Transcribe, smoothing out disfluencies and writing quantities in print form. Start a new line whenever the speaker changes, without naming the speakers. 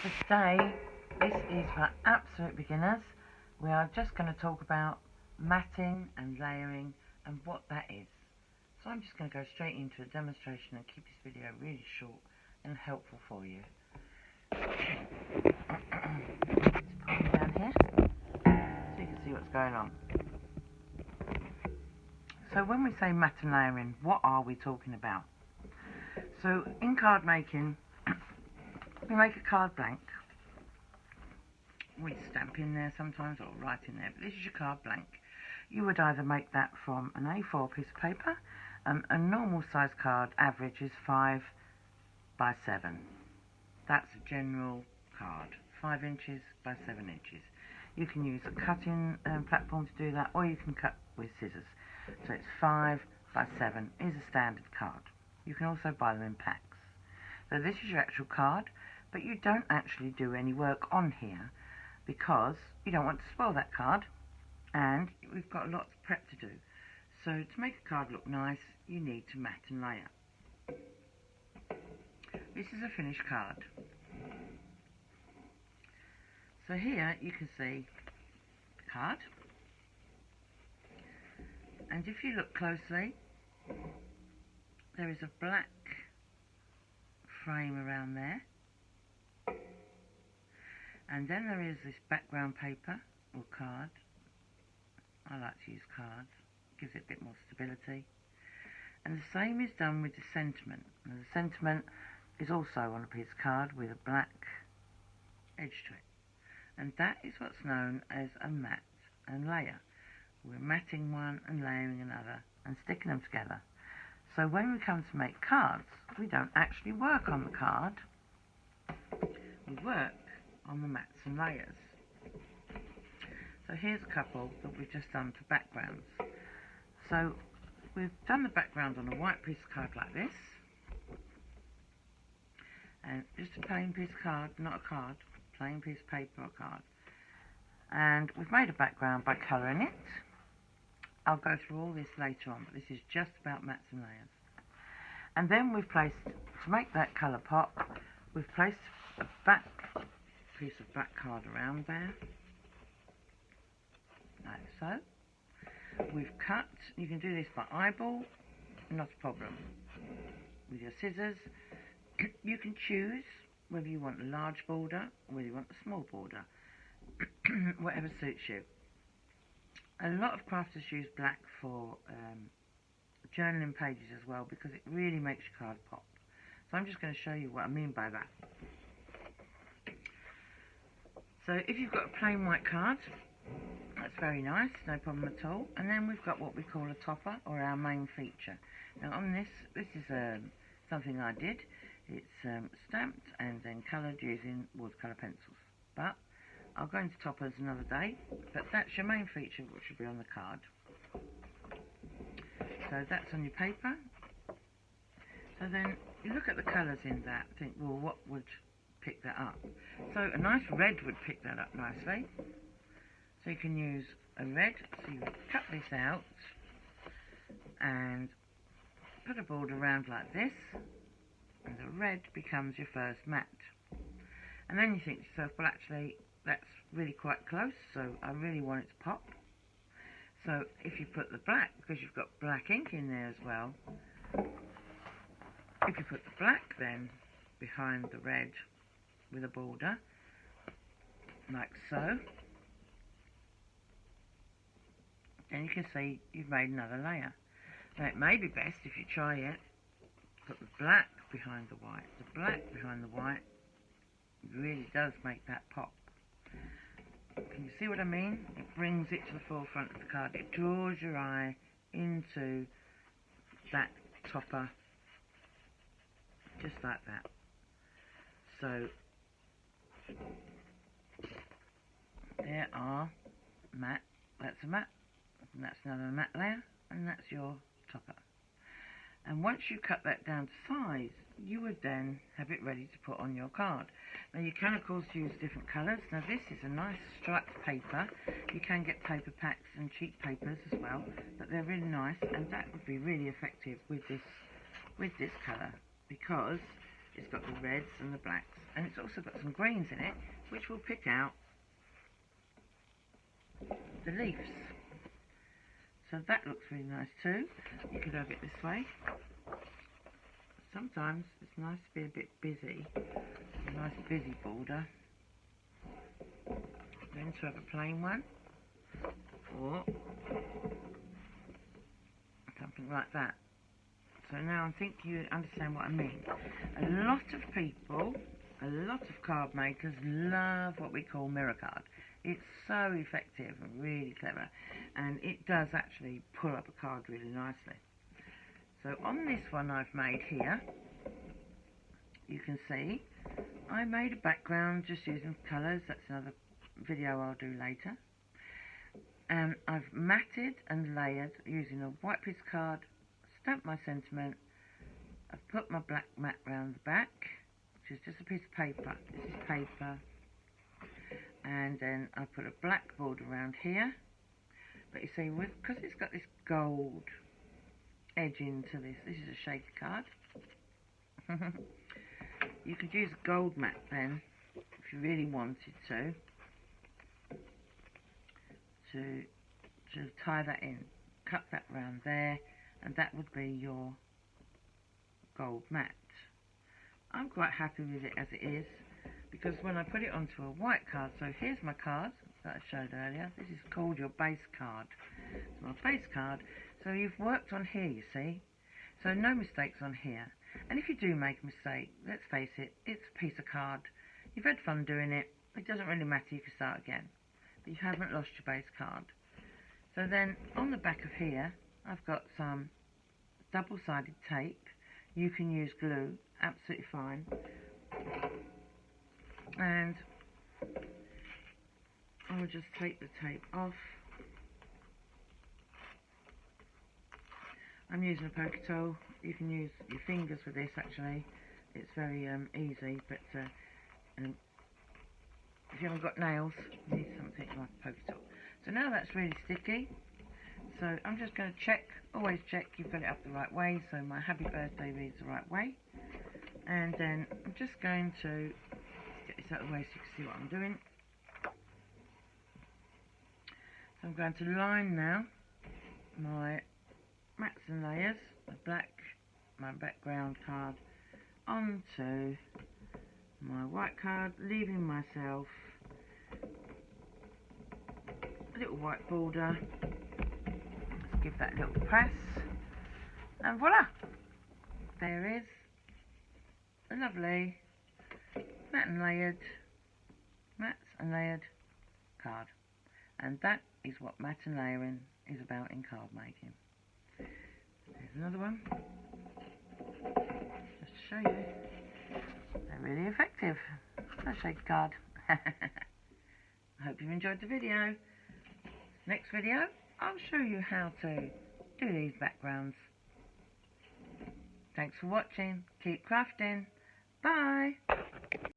For today, this is for absolute beginners. We are just going to talk about matting and layering and what that is. So I'm just going to go straight into a demonstration and keep this video really short and helpful for you. Just put it down here so you can see what's going on. So when we say mat and layering, what are we talking about? So in card making, we make a card blank. We stamp in there sometimes or write in there, but this is your card blank. You would either make that from an A4 piece of paper. A normal size card average is 5 by 7. That's a general card, 5 inches by 7 inches. You can use a cutting platform to do that, or you can cut with scissors. So it's 5 by 7 is a standard card. You can also buy them in packs. So this is your actual card, but you don't actually do any work on here because you don't want to spoil that card, and we've got lots of prep to do. So to make a card look nice, you need to mat and layer. This is a finished card. So here you can see the card, and if you look closely, there is a black frame around there, and then there is this background paper or card. I like to use cards, gives it a bit more stability. And the same is done with the sentiment. Now, the sentiment is also on a piece of card with a black edge to it, and that is what's known as a mat and layer. We're matting one and layering another and sticking them together. So when we come to make cards, we don't actually work on the card, we work on the mats and layers. So here's a couple that we've just done for backgrounds. So we've done the background on a white piece of card like this, and just a plain piece of card, not a card, plain piece of paper or card. And we've made a background by colouring it. I'll go through all this later on, but this is just about mats and layers. And then we've placed, to make that colour pop, we've placed a back piece of back card around there, like so. We've cut, you can do this by eyeball, not a problem. With your scissors, you can choose whether you want a large border or whether you want a small border, whatever suits you. A lot of crafters use black for journaling pages as well, because it really makes your card pop. So I'm just going to show you what I mean by that. So if you've got a plain white card, that's very nice, no problem at all. And then we've got what we call a topper, or our main feature. Now on this is something I did. It's stamped and then coloured using watercolour pencils. But I'll go into toppers another day, but that's your main feature, which will be on the card. So that's on your paper. So then you look at the colours in that, think, well, what would pick that up? So a nice red would pick that up nicely. So you can use a red, so you cut this out and put a border around like this, and the red becomes your first mat. And then you think to yourself, well, actually that's really quite close, so I really want it to pop. So if you put the black, because you've got black ink in there as well, if you put the black then behind the red with a border, like so, then you can see you've made another layer. Now it may be best, if you try it, put the black behind the white. The black behind the white really does make that pop. Can you see what I mean? It brings it to the forefront of the card. It draws your eye into that topper, just like that. So there are mat, that's a mat, and that's another mat layer, and that's your topper. And once you cut that down to size, you would then have it ready to put on your card. Now you can of course use different colours. Now this is a nice striped paper. You can get paper packs and cheap papers as well, but they're really nice, and that would be really effective with this colour, because It's got the reds and the blacks, and it's also got some greens in it, which will pick out the leaves. So that looks really nice too. You could have it this way. Sometimes it's nice to be a bit busy, a nice busy border. Then to have a plain one, or something like that. So now I think you understand what I mean. A lot of people, a lot of card makers love what we call mirror card. It's so effective and really clever, and it does actually pull up a card really nicely. So on this one I've made here, you can see I made a background just using colours. That's another video I'll do later. And I've matted and layered using a white piece of card, stamped my sentiment. I've put my black mat round the back, which is just a piece of paper. This is paper. And then I put a black border around here. But you see, because it's got this gold edge into this is a shaker card. You could use a gold mat then, if you really wanted to tie that in. Cut that round there, and that would be your gold mat. I'm quite happy with it as it is, because when I put it onto a white card, so here's my card that I showed earlier. This is called your base card. It's my base card. So you've worked on here, you see. So no mistakes on here. And if you do make a mistake, let's face it, it's a piece of card. You've had fun doing it. It doesn't really matter, you can start again. But you haven't lost your base card. So then on the back of here, I've got some double-sided tape. You can use glue, absolutely fine. And I'll just take the tape off. I'm using a poker tool. You can use your fingers with this actually. It's very easy, but if you haven't got nails, you need something like a poker tool. So now that's really sticky. So I'm just going to check, always check you've got it up the right way, so my happy birthday reads the right way. And then I'm just going to get this out of the way so you can see what I'm doing. So I'm going to line now my mats and layers, my background card onto my white card, leaving myself a little white border. Let's give that a little press, and voila! There is a lovely mats and layered card. And that is what mat and layering is about in card making. There's another one, just to show you. They're really effective. A shaker card. I hope you've enjoyed the video. Next video, I'll show you how to do these backgrounds. Thanks for watching. Keep crafting. Bye.